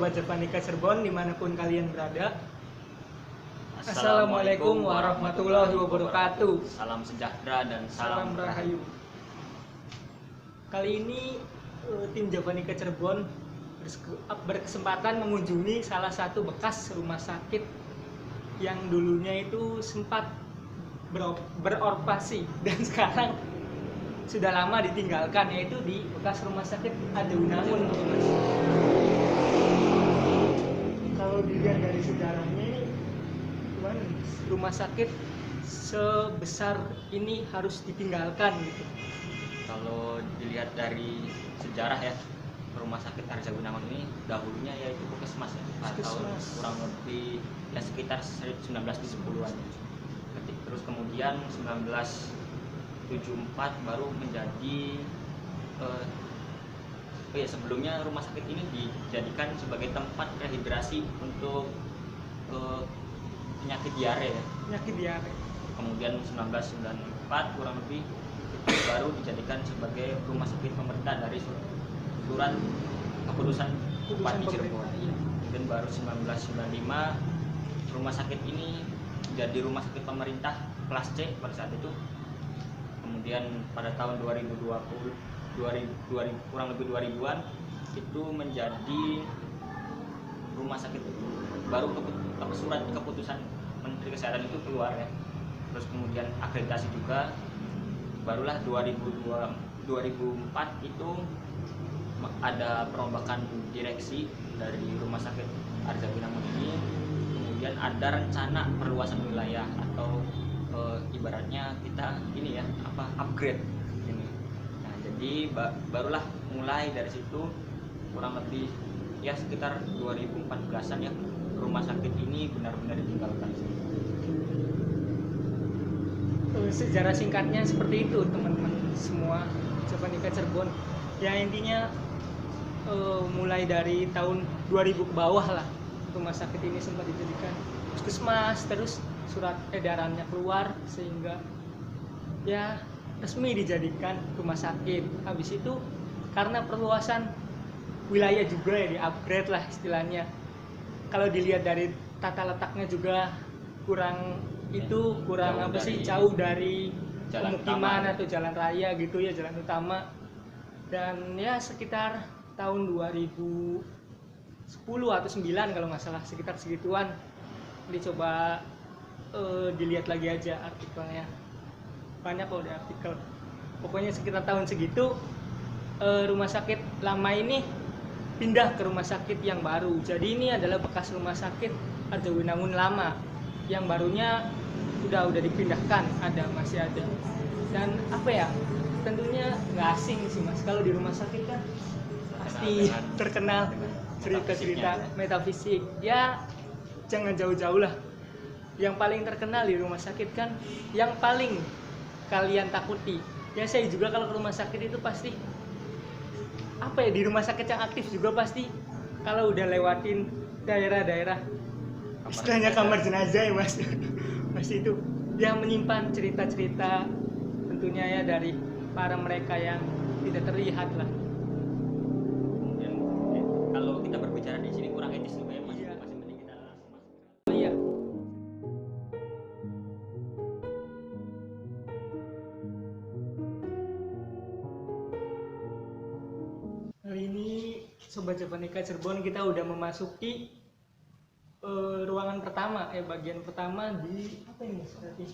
Sobat Japanika Cirebon dimanapun kalian berada. Assalamualaikum warahmatullahi wabarakatuh. Salam sejahtera dan Salam rahayu. Kali ini tim Japanika Cirebon berkesempatan mengunjungi salah satu bekas rumah sakit yang dulunya itu sempat beroperasi dan sekarang sudah lama ditinggalkan, yaitu di bekas rumah sakit Arjawinangun. Kalau dilihat dari sejarahnya ini, gimana rumah sakit sebesar ini harus ditinggalkan gitu? Kalau dilihat dari sejarah ya, rumah sakit Arjawinangun ini dahulunya yaitu puskesmas ya, tahun kurang lebih ya sekitar 1970-an. Terus kemudian 1974 baru menjadi sebelumnya rumah sakit ini dijadikan sebagai tempat rehidrasi untuk penyakit diare ya. Penyakit diare. Kemudian 1994 kurang lebih itu baru dijadikan sebagai rumah sakit pemerintah dari surat keputusan Bupati Cirebon. Dan baru 1995 rumah sakit ini jadi rumah sakit pemerintah kelas C pada saat itu. Kemudian pada tahun 2020 kurang lebih 2000-an itu menjadi rumah sakit baru surat keputusan Menteri Kesehatan itu keluar ya. Terus kemudian akreditasi juga, barulah 2004 itu ada perombakan direksi dari rumah sakit Arjawinangun ini. Kemudian ada rencana perluasan wilayah atau ibaratnya kita ini ya upgrade ini. Nah, jadi barulah mulai dari situ kurang lebih ya sekitar 2014-an ya rumah sakit ini benar-benar ditinggalkan. Sejarah singkatnya seperti itu teman-teman semua Japanika Cirebon. Ya intinya mulai dari tahun 2000 ke bawah lah rumah sakit ini sempat dijadikan puskesmas, terus surat edarannya keluar sehingga ya resmi dijadikan rumah sakit. Habis itu karena perluasan wilayah juga ya, di-upgrade lah istilahnya. Kalau dilihat dari tata letaknya juga kurang jauh dari pemukiman atau jalan raya gitu ya, jalan utama. Dan ya sekitar tahun 2010 atau 9 kalau nggak salah, sekitar segituan. Dicoba dilihat lagi aja artikelnya, banyak kok ada artikel. Pokoknya sekitar tahun segitu rumah sakit lama ini pindah ke rumah sakit yang baru. Jadi ini adalah bekas rumah sakit Arjawinangun lama, yang barunya udah dipindahkan, masih ada. Dan apa ya, tentunya nggak asing sih mas, kalau di rumah sakit kan pasti terkenal cerita-cerita metafisik ya. Jangan jauh-jauh lah, yang paling terkenal di rumah sakit kan, yang paling kalian takuti ya. Saya juga kalau ke rumah sakit itu pasti apa ya, di rumah sakit yang aktif juga pasti kalau udah lewatin daerah-daerah istilahnya kamar jenazah ya mas pasti itu yang menyimpan cerita-cerita tentunya ya dari para mereka yang tidak terlihat lah. Kemudian kalau kita berbicara di sini kurang etis juga ya mas. Iya. Masih mending kita langsung masuk. Iya. Kali ini Sobat Japanika Cirebon kita udah memasuki ruangan pertama, bagian pertama di apa ini berarti?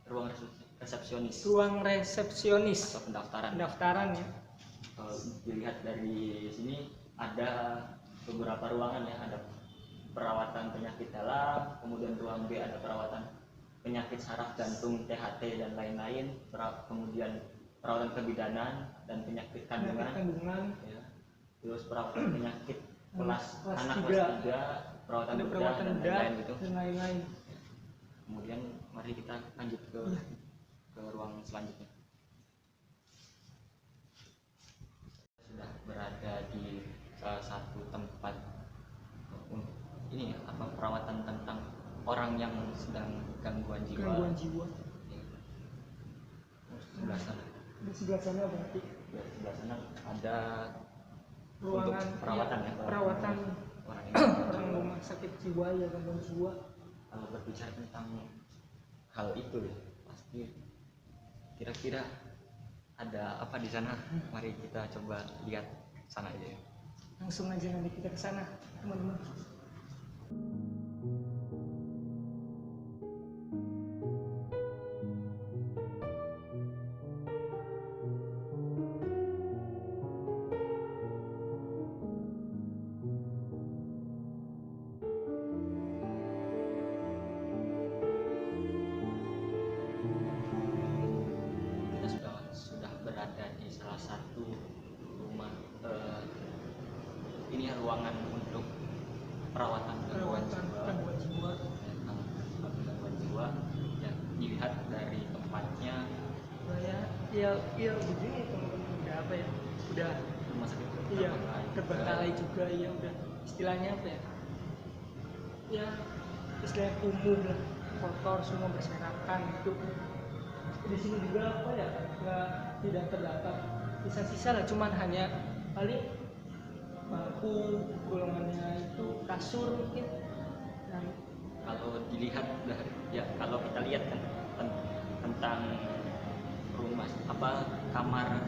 Ruang resepsionis. Ruang resepsionis Atau pendaftaran. Pendaftaran ya. Kalau dilihat dari sini ada beberapa ruangan ya, ada perawatan penyakit dalam, kemudian ruang B ada perawatan penyakit saraf jantung, THT dan lain-lain, kemudian perawatan kebidanan dan penyakit kandungan. Ya. Terus perawatan penyakit kelas anak kelas 3, perawatan bedah dan lain-lain gitu. Kemudian mari kita lanjut ke ruang selanjutnya. Sudah berada di salah satu tempat ini perawatan tentang orang yang sedang gangguan jiwa. Sebelah sana. Di sebelah sana berarti. Di sebelah sana ada ruangan untuk perawatan ya. Perawatan orang yang orang rumah sakit jiwa ya, gangguan jiwa. kalau berbicara tentang hal itu ya pasti kira-kira ada apa di sana. Mari kita coba lihat sana aja ya. Langsung aja nanti kita ke sana teman-teman. Kita sudah berada di salah satu rumah ini ya, ruangan untuk perawatan gangguan jiwa. Gangguan jiwa yang dilihat dari tempatnya Ya begini teman-teman, udah apa ya, udah rumah sakit iya terbengkalai juga ya, udah istilahnya apa ya istilahnya kumuh lah, kotor semua berserakan gitu. Di sini juga apa ya, nggak tidak terdapat sisa-sisa lah, cuman hanya paling bangku, golongannya itu kasur mungkin. Dan kalau dilihat dari ya kalau kita lihat kan tentang rumah apa kamar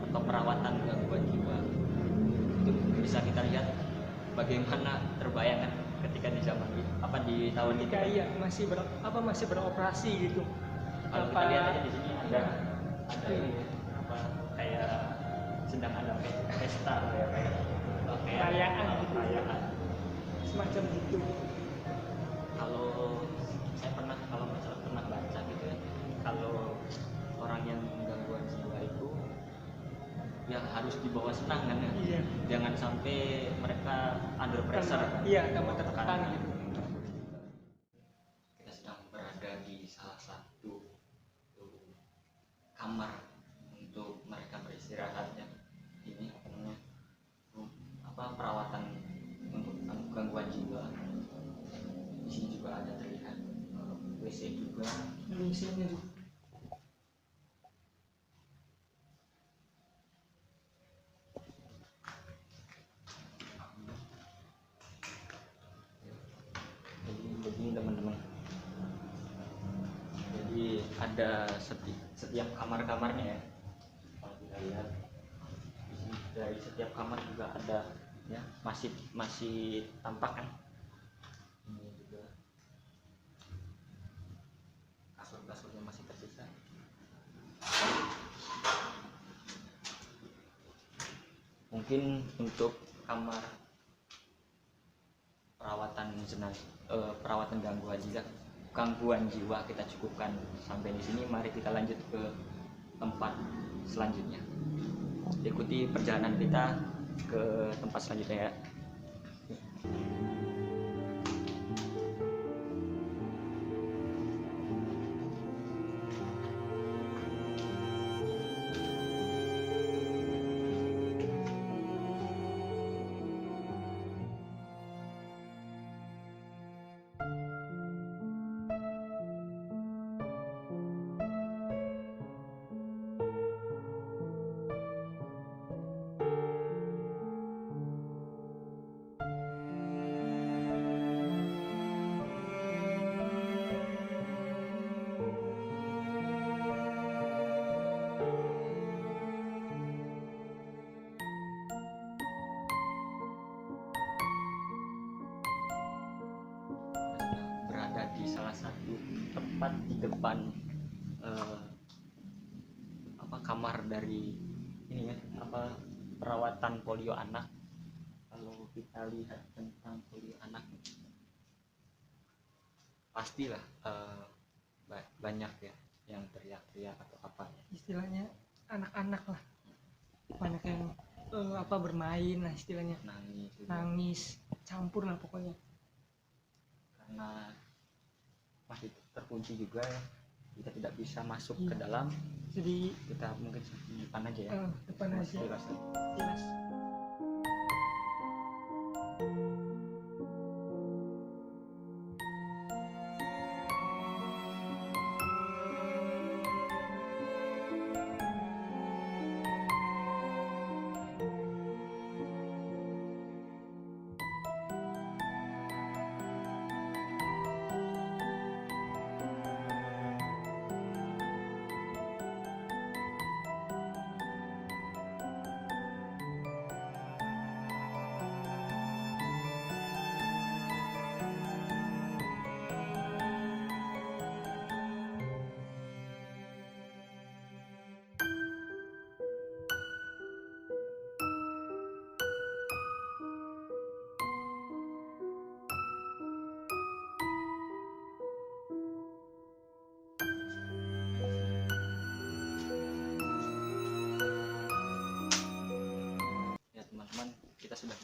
atau perawatan gangguan jiwa itu bisa kita lihat bagaimana terbayangkan ketika di zaman apa di tahun itu. ketika masih beroperasi gitu. Kalau kita lihat aja di sini ada ini apa kayak sedang ada pesta ya kayak Perayaan gitu. perayaan. Semacam gitu. Kalau saya kalau misalnya pernah baca gitu ya, kalau orang yang gangguan jiwa itu ya harus dibawa senang kan ya. Iya. Jangan sampai mereka under pressure. Iya, tambah tertekan gitu. Kita sedang berada di salah satu kamar untuk mereka beristirahat ya. Ini apa namanya? Perawatan untuk gangguan jiwa. Di sini juga ada terlihat WC juga. WC-nya juga. Jadi begini teman-teman. Jadi ada setiap kamar-kamarnya ya. Kalau kita lihat di sini dari setiap kamar juga ada ya masih tampak kan. Ini juga kasur-kasurnya masih tersisa. Mungkin untuk kamar perawatan gangguan jiwa kita cukupkan sampai di sini. Mari kita lanjut ke tempat selanjutnya. Ikuti perjalanan kita ke tempat selanjutnya ya. Berada di salah satu tempat di depan kamar dari ini ya perawatan polio anak. Kalau kita lihat tentang polio anak pastilah banyak ya yang teriak-teriak atau apa Istilahnya anak-anak lah, banyak yang bermain lah istilahnya, nangis campur lah pokoknya, karena masih terkunci juga ya, kita tidak bisa masuk ke dalam, jadi kita mungkin di depan aja ya. depan aja Bebas. jelas.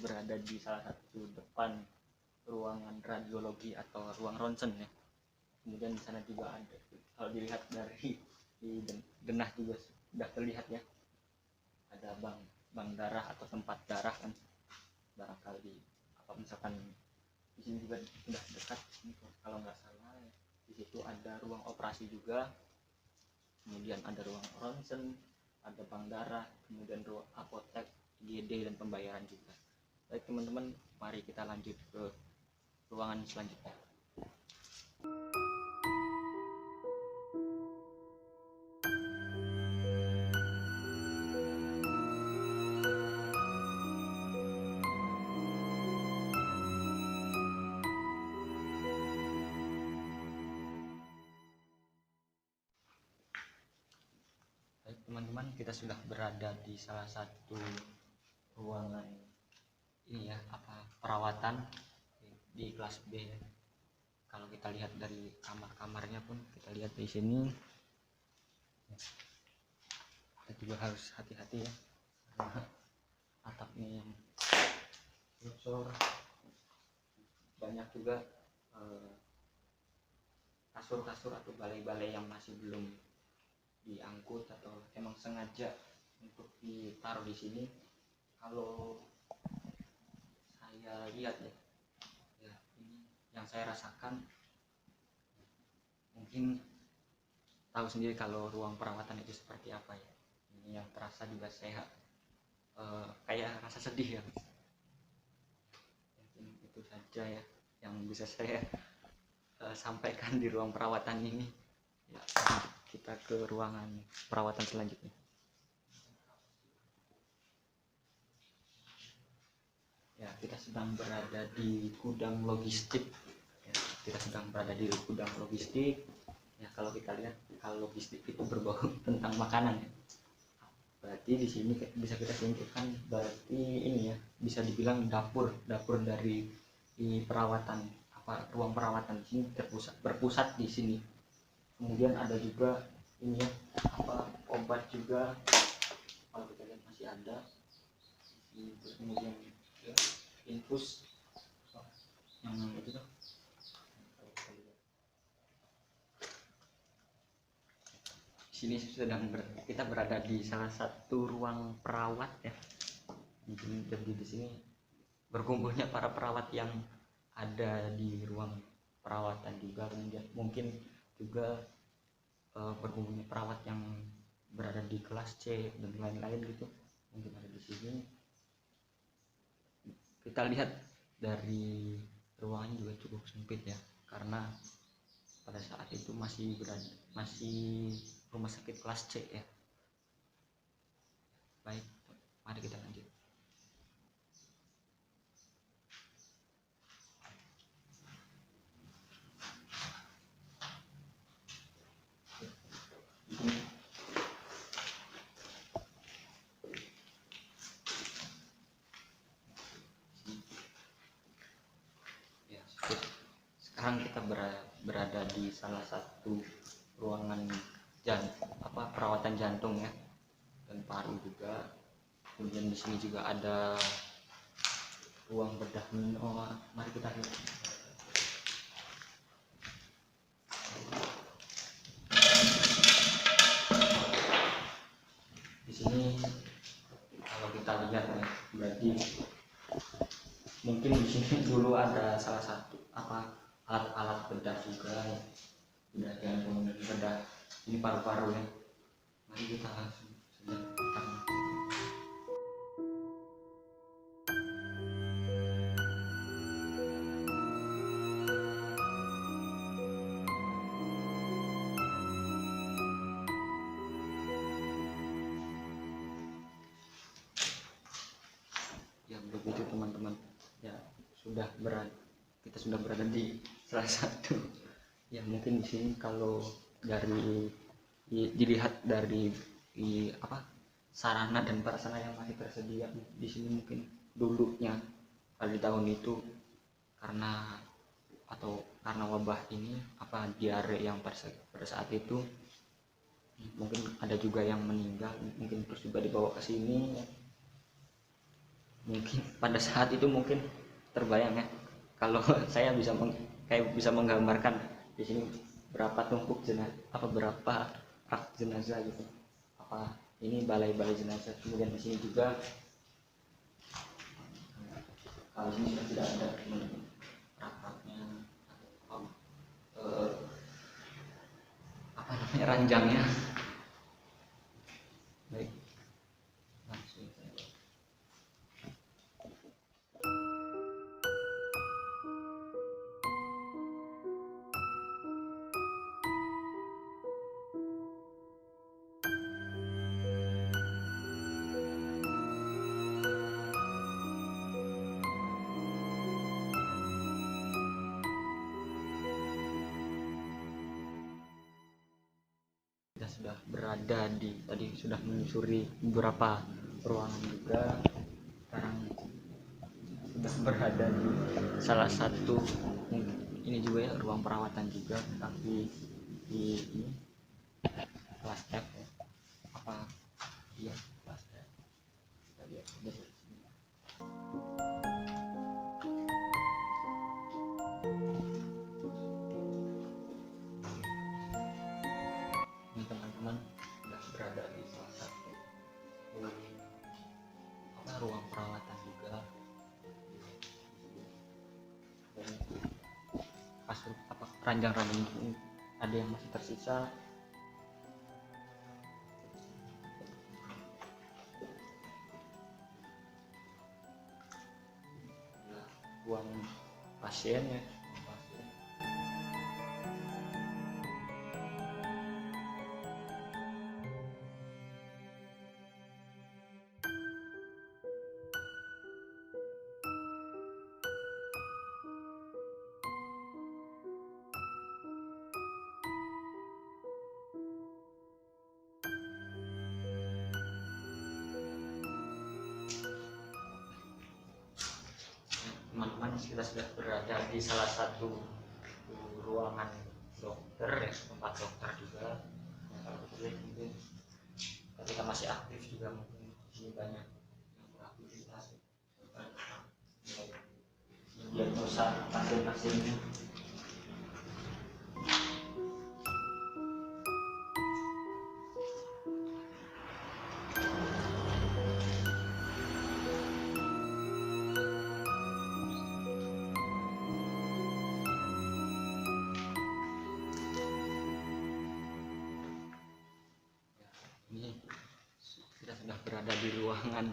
berada di salah satu depan ruangan radiologi atau ruang ronsen ya. Kemudian di sana juga ada, kalau dilihat dari di denah juga sudah terlihat ya, ada bank darah atau tempat darah kan, barangkali apa misalkan di sini juga sudah dekat ini kalau nggak salah ya. Di situ ada ruang operasi juga, kemudian ada ruang ronsen, ada bank darah, kemudian ruang apotek, IGD, dan pembayaran juga. Baik teman-teman, mari kita lanjut ke ruangan selanjutnya. Baik teman-teman, kita sudah berada di salah satu ruangan ini ya, perawatan di kelas B ya. Kalau kita lihat dari kamar-kamarnya pun kita lihat di sini, kita juga harus hati-hati ya, karena atapnya yang bocor, banyak juga kasur-kasur atau balai-balai yang masih belum diangkut atau emang sengaja untuk ditaruh di sini. Kalau saya lihat ya ini yang saya rasakan, mungkin tahu sendiri kalau ruang perawatan itu seperti apa ya. Ini yang terasa juga saya kayak rasa sedih ya. Mungkin itu saja ya yang bisa saya sampaikan di ruang perawatan ini ya. Kita ke ruangan perawatan selanjutnya. Ya, kita sedang berada di gudang logistik ya, ya. Kalau kita lihat, kalau logistik itu berbau tentang makanan ya, berarti di sini bisa kita simpulkan berarti ini ya, bisa dibilang dapur dari perawatan, ruang perawatan di sini berpusat di sini. Kemudian ada juga ini ya, obat juga, kalau kita lihat masih ada. Kemudian infus yang itu tuh. Di sini kita berada di salah satu ruang perawat ya. Jadi di sini berkumpulnya para perawat yang ada di ruang perawatan juga, kemudian mungkin juga berkumpulnya perawat yang berada di kelas C dan lain-lain gitu, mungkin ada di sini. Kita lihat dari ruangannya juga cukup sempit ya, karena pada saat itu masih rumah sakit kelas C ya. Baik, mari kita lanjut. Sekarang kita berada di salah satu ruangan perawatan jantung ya, dan paru juga. Kemudian di sini juga ada ruang bedah minum. Mari kita lihat. Di sini kalau kita lihat ya, berarti mungkin di sini dulu ada salah satu alat-alat bedah juga, bedah jantung dan bedah ini paru-paru ya. Mari kita langsung saja ya. Begitu teman-teman ya, kita sudah berada di salah satu ya, mungkin di sini kalau dilihat dari sarana dan prasarana yang masih tersedia di sini, mungkin dulunya pada tahun itu karena wabah ini diare yang pada saat itu, mungkin ada juga yang meninggal, mungkin terus juga dibawa ke sini ya. mungkin pada saat itu mungkin terbayang ya, kalau saya kayak bisa menggambarkan di sini berapa tumpuk jenazah, apa berapa rak jenazah gitu, apa ini balai-balai jenazah. Kemudian di sini juga kalau ini sudah tidak ada rak-raknya, apa namanya, ranjangnya. Baik, langsung saja. Kita sudah berada tadi sudah menyusuri beberapa ruangan juga. Sekarang sudah berada di salah satu, ini juga ya, ruang perawatan juga, tapi di ini kelas F ya. Apa iya kelas F. Kita lihat dari sini. Ini teman-teman sudah berada di salah satu ruang perawatan juga. Dan kasur apa ranjang-ranjang ini ada yang masih tersisa. Ruang pasien ya. Teman-teman, kita sudah berada di salah satu ruangan dokter ya, tempat dokter juga. Mungkin ketika masih aktif juga mungkin ini banyak yang beraktivitas. Diagnosa pasien-pasiennya. Ini kita sudah berada di ruangan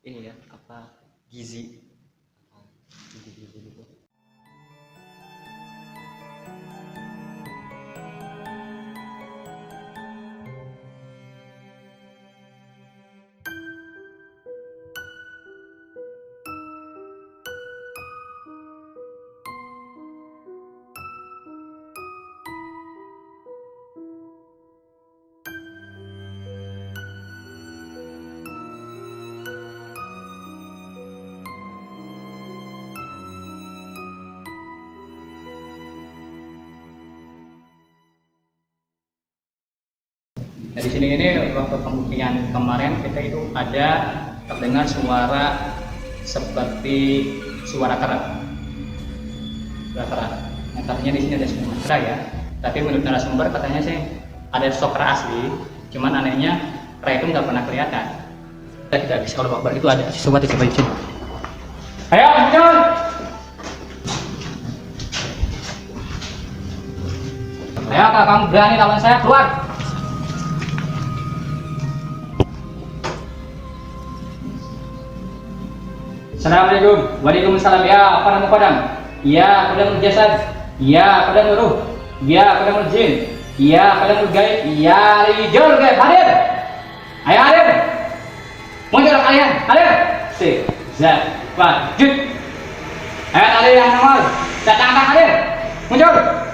ini ya, apa gizi gitu. Nah, di sini ini waktu pembuktian kemarin kita itu ada terdengar suara seperti suara kerak. Suara kerak. Nah, katanya di sini ada suara ya. Tapi menurut narasumber katanya sih ada sokra asli. Cuman anehnya kerak itu nggak pernah kelihatan. Kita tidak bisa kalau bakbar itu ada. Coba kita baca. Ayo muncul. Ayo kalau kamu berani lawan saya, keluar. Assalamualaikum. Waalaikumsalam. Ya, apa nama kodam? Ya, kodam jasad. Ya, kodam ruh. Ya, kodam jin. Ya, kodam gaib. Ya, rijal gaib. Hadir. Ayo hadir. Muncul kalian. Hadir. Si, za, wajud. Ayo hadir yang nomor. Datang hadir. Muncul.